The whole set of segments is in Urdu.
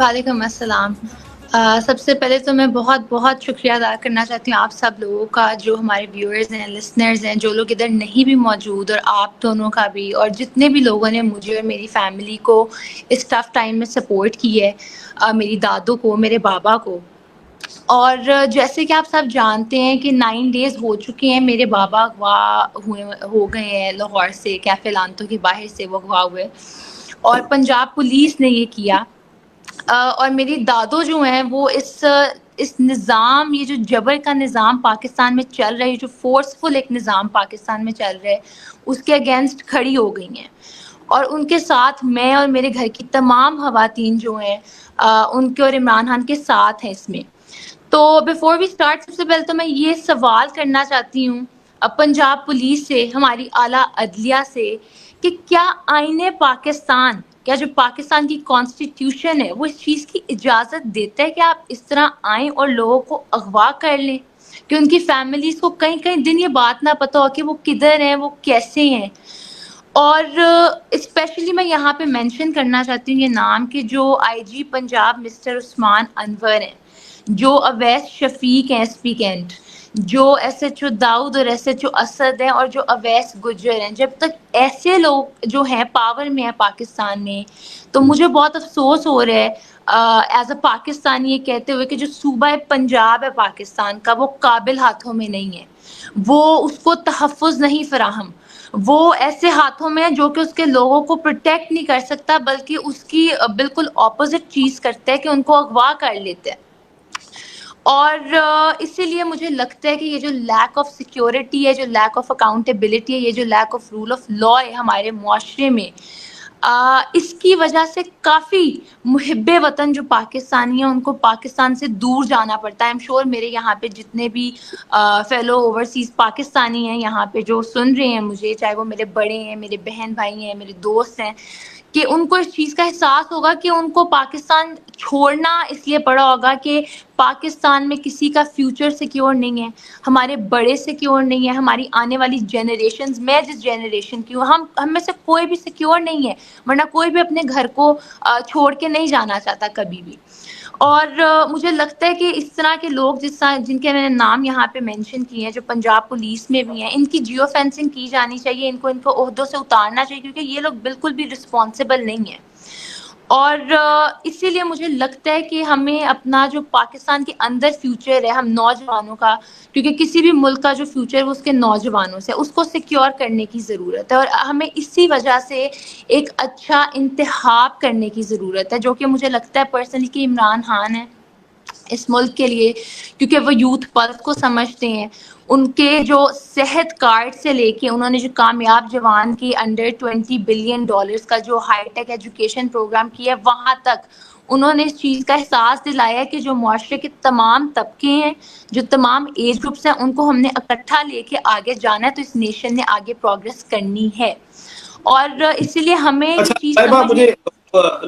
وعلیکم السلام۔ سب سے پہلے تو میں بہت بہت شکریہ ادا کرنا چاہتی ہوں آپ سب لوگوں کا، جو ہمارے ویورز ہیں، لسنرز ہیں، جو لوگ ادھر نہیں بھی موجود، اور آپ دونوں کا بھی، اور جتنے بھی لوگوں نے مجھے اور میری فیملی کو اس ٹف ٹائم میں سپورٹ کی ہے، میری دادوں کو، میرے بابا کو۔ اور جیسے کہ آپ سب جانتے ہیں کہ 9 ڈیز ہو چکے ہیں میرے بابا اغوا ہو گئے ہیں لاہور سے، کیفے لانتوں کے باہر سے وہ اغوا ہوئے، اور پنجاب پولیس نے یہ کیا۔ اور میری دادو جو ہیں وہ اس نظام، یہ جو جبر کا نظام پاکستان میں چل رہا ہے، جو فورسفل ایک نظام پاکستان میں چل رہا ہے، اس کے اگینسٹ کھڑی ہو گئی ہیں، اور ان کے ساتھ میں اور میرے گھر کی تمام خواتین جو ہیں ان کے اور عمران خان کے ساتھ ہیں اس میں۔ تو بیفور وی اسٹارٹ، سب سے پہلے تو میں یہ سوال کرنا چاہتی ہوں پنجاب پولیس سے، ہماری اعلیٰ عدلیہ سے، کہ کیا آئین پاکستان، کیا جو پاکستان کی کانسٹیٹیوشن ہے، وہ اس چیز کی اجازت دیتا ہے کہ آپ اس طرح آئیں اور لوگوں کو اغوا کر لیں، کہ ان کی فیملیز کو کہیں کہیں دن یہ بات نہ پتہ ہو کہ وہ کدھر ہیں، وہ کیسے ہیں۔ اور اسپیشلی میں یہاں پہ مینشن کرنا چاہتی ہوں یہ نام، کہ جو آئی جی پنجاب مسٹر عثمان انور ہیں، جو اویس شفیق ہیں ایس پی کینٹ، جو ایس ایچ او داؤد اور ایس ایچ او اسد ہیں، اور جو اویس گجر ہیں، جب تک ایسے لوگ جو ہیں پاور میں ہیں پاکستان میں، تو مجھے بہت افسوس ہو رہا ہے ایز اے پاکستانی یہ کہتے ہوئے کہ جو صوبہ پنجاب ہے پاکستان کا، وہ قابل ہاتھوں میں نہیں ہے، وہ اس کو تحفظ نہیں فراہم، وہ ایسے ہاتھوں میں ہے جو کہ اس کے لوگوں کو پروٹیکٹ نہیں کر سکتا، بلکہ اس کی بالکل اپوزٹ چیز کرتا ہے کہ ان کو اغوا کر لیتے ہیں۔ اور اسی لیے مجھے لگتا ہے کہ یہ جو لیک آف سیکیورٹی ہے، جو لیک آف اکاؤنٹیبلٹی ہے، یہ جو lack of rule of law ہے ہمارے معاشرے میں، اس کی وجہ سے کافی محب وطن جو پاکستانی ہیں ان کو پاکستان سے دور جانا پڑتا ہے۔ ایم شور میرے یہاں پہ جتنے بھی فیلو اوورسیز پاکستانی ہیں یہاں پہ جو سن رہے ہیں مجھے، چاہے وہ میرے بڑے ہیں، میرے بہن بھائی ہیں، میرے دوست ہیں، کہ ان کو اس چیز کا احساس ہوگا کہ ان کو پاکستان چھوڑنا اس لیے پڑا ہوگا کہ پاکستان میں کسی کا فیوچر سیکیور نہیں ہے، ہمارے بڑے سیکیور نہیں ہے، ہماری آنے والی جنریشنز، میں جس جنریشن کی ہوں، ہم میں سے کوئی بھی سیکیور نہیں ہے، ورنہ کوئی بھی اپنے گھر کو چھوڑ کے نہیں جانا چاہتا کبھی بھی۔ اور مجھے لگتا ہے کہ اس طرح کے لوگ جن کے میں نے نام یہاں پہ مینشن کیے ہیں، جو پنجاب پولیس میں بھی ہیں، ان کی جیو فینسنگ کی جانی چاہیے، ان کو عہدوں سے اتارنا چاہیے، کیونکہ یہ لوگ بالکل بھی رسپانسیبل نہیں ہیں۔ اور اسی لیے مجھے لگتا ہے کہ ہمیں اپنا جو پاکستان کے اندر فیوچر ہے، ہم نوجوانوں کا، کیونکہ کسی بھی ملک کا جو فیوچر ہے وہ اس کے نوجوانوں سے، اس کو سیکیور کرنے کی ضرورت ہے، اور ہمیں اسی وجہ سے ایک اچھا انتخاب کرنے کی ضرورت ہے، جو کہ مجھے لگتا ہے پرسنلی کہ عمران خان ہے اس ملک کے لیے، کیونکہ وہ یوتھ پلس کو سمجھتے ہیں۔ ان کے جو صحت کارڈ سے لے کے انہوں نے جو کامیاب جوان کی انڈر $20 بلین کا جو ہائی ٹیک ایجوکیشن پروگرام کیا ہے، وہاں تک انہوں نے اس چیز کا احساس دلایا ہے کہ جو معاشرے کے تمام طبقے ہیں، جو تمام ایج گروپس ہیں، ان کو ہم نے اکٹھا لے کے آگے جانا ہے، تو اس نیشن نے آگے پروگریس کرنی ہے۔ اور اسی لیے ہمیں یہ اچھا چیز لائبہ، سمجھنے،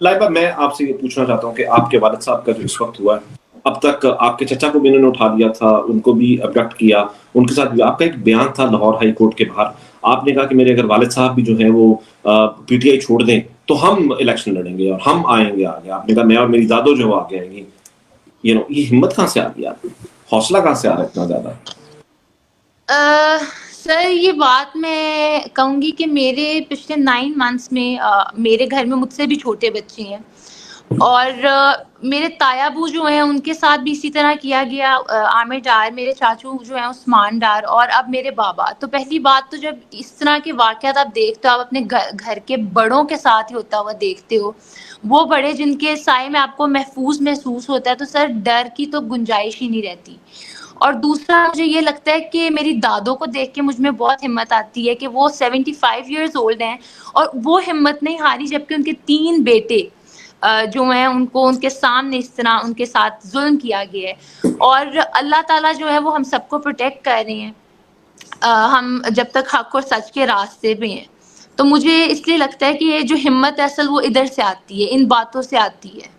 لائبہ میں آپ سے یہ پوچھنا چاہتا ہوں کہ آپ کے والد صاحب کا جو اس وقت ہوا ہے، اب تک آپ کے چچا کو بھی انہوں نے اٹھا دیا تھا، ان کو بھی ابڈکٹ کیا، ان کے ساتھ بھی آپ کا ایک بیان تھا لاہور ہائی کورٹ کے باہر، آپ نے کہا کہ میرے اگر والد صاحب بھی جو ہیں وہ پی ٹی آئی چھوڑ دیں تو ہم الیکشن لڑیں گے اور ہم آئیں گے آگے، آپ نے کہا میں اور میری دادو جو آگے آئیں گی۔ یہ ہمت کہاں سے آ گئی، آپ حوصلہ کہاں سے آ رہا ہے اتنا زیادہ؟ سر یہ بات میں کہوں گی کہ میرے پچھلے 9 منتھس میں میرے گھر میں مجھ سے بھی چھوٹے بچے ہیں، اور میرے تایا ابو جو ہیں ان کے ساتھ بھی اسی طرح کیا گیا، عامر ڈار، میرے چاچو جو ہیں عثمان ڈار، اور اب میرے بابا۔ تو پہلی بات تو جب اس طرح کے واقعات آپ دیکھتے ہو، آپ اپنے گھر کے بڑوں کے ساتھ ہی ہوتا ہوا دیکھتے ہو، وہ بڑے جن کے سائے میں آپ کو محفوظ محسوس ہوتا ہے، تو سر ڈر کی تو گنجائش ہی نہیں رہتی۔ اور دوسرا مجھے یہ لگتا ہے کہ میری دادوں کو دیکھ کے مجھ میں بہت ہمت آتی ہے کہ وہ 75 ایئرز اولڈ ہیں، اور وہ ہمت نہیں ہاری، جبکہ ان کے 3 بیٹے جو ہیں ان کو ان کے سامنے اس طرح ان کے ساتھ ظلم کیا گیا ہے، اور اللہ تعالیٰ جو ہے وہ ہم سب کو پروٹیکٹ کر رہے ہیں، ہم جب تک حق اور سچ کے راستے پہ ہیں۔ تو مجھے اس لیے لگتا ہے کہ یہ جو ہمت ہے اصل وہ ادھر سے آتی ہے، ان باتوں سے آتی ہے۔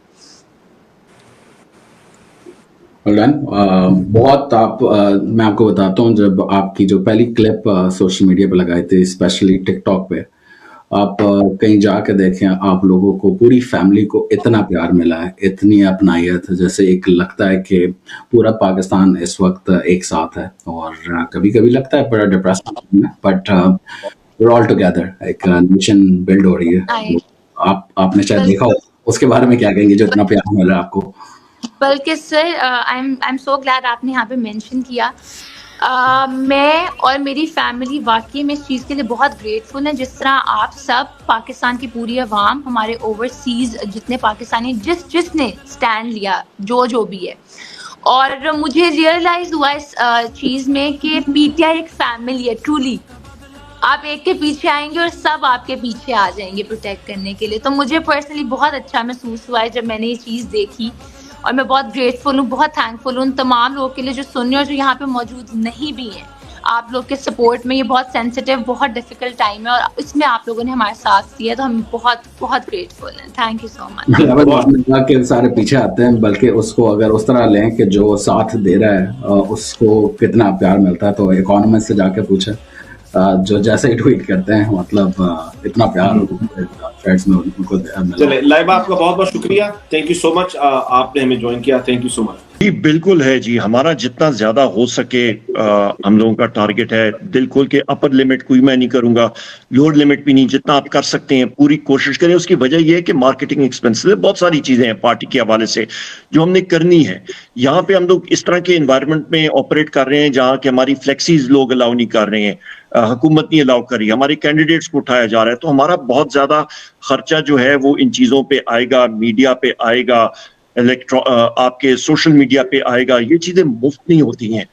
بہت میں آپ کو بتاتا ہوں، جب آپ کی جو پہلی کلپ سوشل میڈیا پہ لگائے تھے، اسپیشلی ٹک ٹاک پہ، آپ کہیں جا کے دیکھیں آپ لوگوں کو پوری فیملی کو اتنا پیار ملا ہے, اتنی اپنائیت, جیسے ایک لگتا ہے کہ پورا پاکستان اس وقت ایک ساتھ ہے. اور کبھی کبھی لگتا ہے بڑا ڈپریسنگ ہے, بٹ we're all together, ایک نیشن بلڈ ہو رہی ہے. آپ نے شاید دیکھا ہو, اس کے بارے میں کیا کہیں گے جو اتنا پیار مل رہا ہے آپ کو؟ بلکہ سر آئی ایم سو گلیڈ آپ نے یہاں پہ مینشن کیا. میں اور میری فیملی واقعی میں اس چیز کے لیے بہت گریٹفل ہیں, جس طرح آپ سب پاکستان کی پوری عوام, ہمارے اوورسیز جتنے پاکستانی جس نے اسٹینڈ لیا جو بھی ہے. اور مجھے ریئلائز ہوا اس چیز میں کہ پی ٹی آئی ایک فیملی ہے ٹرولی. آپ ایک کے پیچھے آئیں گے اور سب آپ کے پیچھے آ جائیں گے پروٹیکٹ کرنے کے لیے. تو مجھے پرسنلی بہت اچھا محسوس ہوا ہے جب میں نے یہ چیز دیکھی, اور میں بہت گریٹفل ہوں, بہت تھینکفل ہوں ان تمام لوگوں کے لیے جو سن رہے اور جو یہاں پہ موجود نہیں بھی ہیں. آپ لوگ کے سپورٹ میں یہ بہت سینسیٹیو, بہت ڈیفیکلٹ ٹائم ہے, اور اس میں آپ لوگوں نے ہمارا ساتھ دیا, تو ہم بہت بہت گریٹفل ہیں. تھینک یو سو مچ. کہ سارے پیچھے آتے ہیں, بلکہ اس کو اگر اس طرح لیں کہ جو ساتھ دے رہا ہے اس کو کتنا پیار ملتا ہے, تو اکانومسٹ سے جا کے پوچھیں جو جیسے ہی ٹویٹ کرتے ہیں, مطلب اتنا پیار فرینڈس میں ان کو ملا. چلے لائبہ, آپ کا بہت بہت شکریہ, تھینک یو سو مچ, آپ نے ہمیں جوائن کیا, تھینک یو سو مچ. جی بالکل ہے جی, ہمارا جتنا زیادہ ہو سکے ہم لوگوں کا ٹارگٹ ہے. دل کھول کے اپر لمٹ کوئی میں نہیں کروں گا, لوور لمٹ بھی نہیں, جتنا آپ کر سکتے ہیں پوری کوشش کریں. اس کی وجہ یہ ہے کہ مارکیٹنگ ایکسپینسز ہے, بہت ساری چیزیں ہیں پارٹی کے حوالے سے جو ہم نے کرنی ہے. یہاں پہ ہم لوگ اس طرح کے انوائرمنٹ میں آپریٹ کر رہے ہیں جہاں کہ ہماری فلیکسیز لوگ الاؤ نہیں کر رہے ہیں, حکومت نہیں الاؤ کر رہی, ہمارے کینڈیڈیٹس کو اٹھایا جا رہا ہے. تو ہمارا بہت زیادہ خرچہ جو ہے وہ ان چیزوں پہ آئے گا, میڈیا پہ آئے گا, آپ کے سوشل میڈیا پہ آئے گا. یہ چیزیں مفت نہیں ہوتی ہیں.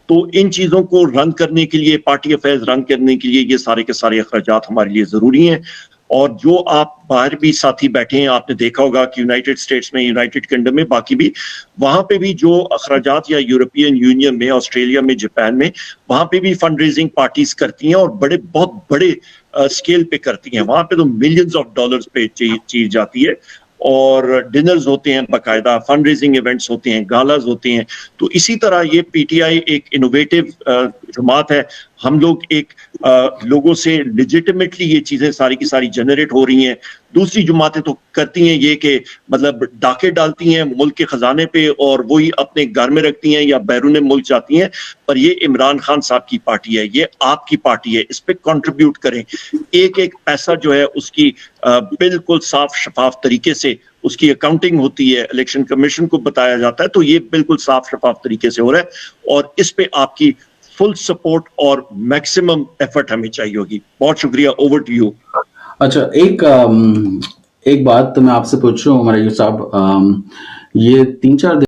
تو ان چیزوں کو رن کرنے کے لیے, پارٹی افیئرز رن کرنے کے لیے یہ سارے کے سارے اخراجات ہمارے لیے ضروری ہیں. اور جو آپ باہر بھی ساتھی بیٹھے ہیں, آپ نے دیکھا ہوگا کہ یونائٹڈ اسٹیٹس میں, یونائٹڈ کنگڈم میں, باقی بھی وہاں پہ بھی جو اخراجات, یا یورپین یونین میں, آسٹریلیا میں, جاپان میں, وہاں پہ بھی فنڈ ریزنگ پارٹیز کرتی ہیں, اور بہت بڑے اسکیل پہ کرتی ہیں. وہاں پہ تو ملینز آف ڈالرز پہ چیز جاتی ہے, اور ڈنرز ہوتے ہیں باقاعدہ, فنڈ ریزنگ ایونٹس ہوتے ہیں, گالاز ہوتے ہیں. تو اسی طرح یہ پی ٹی آئی ایک انوویٹو جماعت ہے. ہم لوگ ایک لوگوں سے لیجیٹمیٹلی یہ چیزیں ساری کی ساری جنریٹ ہو رہی ہیں. دوسری جماعتیں تو کرتی ہیں یہ کہ مطلب ڈاکے ڈالتی ہیں ملک کے خزانے پہ, اور وہی اپنے گھر میں رکھتی ہیں یا بیرون ملک جاتی ہیں. پر یہ عمران خان صاحب کی پارٹی ہے, یہ آپ کی پارٹی ہے, اس پہ کنٹریبیوٹ کریں. ایک ایک پیسہ جو ہے اس کی بالکل صاف شفاف طریقے سے اس کی اکاؤنٹنگ ہوتی ہے, الیکشن کمیشن کو بتایا جاتا ہے. تو یہ بالکل صاف شفاف طریقے سے ہو رہا ہے, اور اس پہ آپ کی فل سپورٹ اور میکسیمم ایفرٹ ہمیں چاہیے ہوگی. بہت شکریہ, اوور ٹو یو. اچھا, ایک بات میں آپ سے پوچھ رہا ہوں عمر ایوب صاحب, یہ 3-4 دن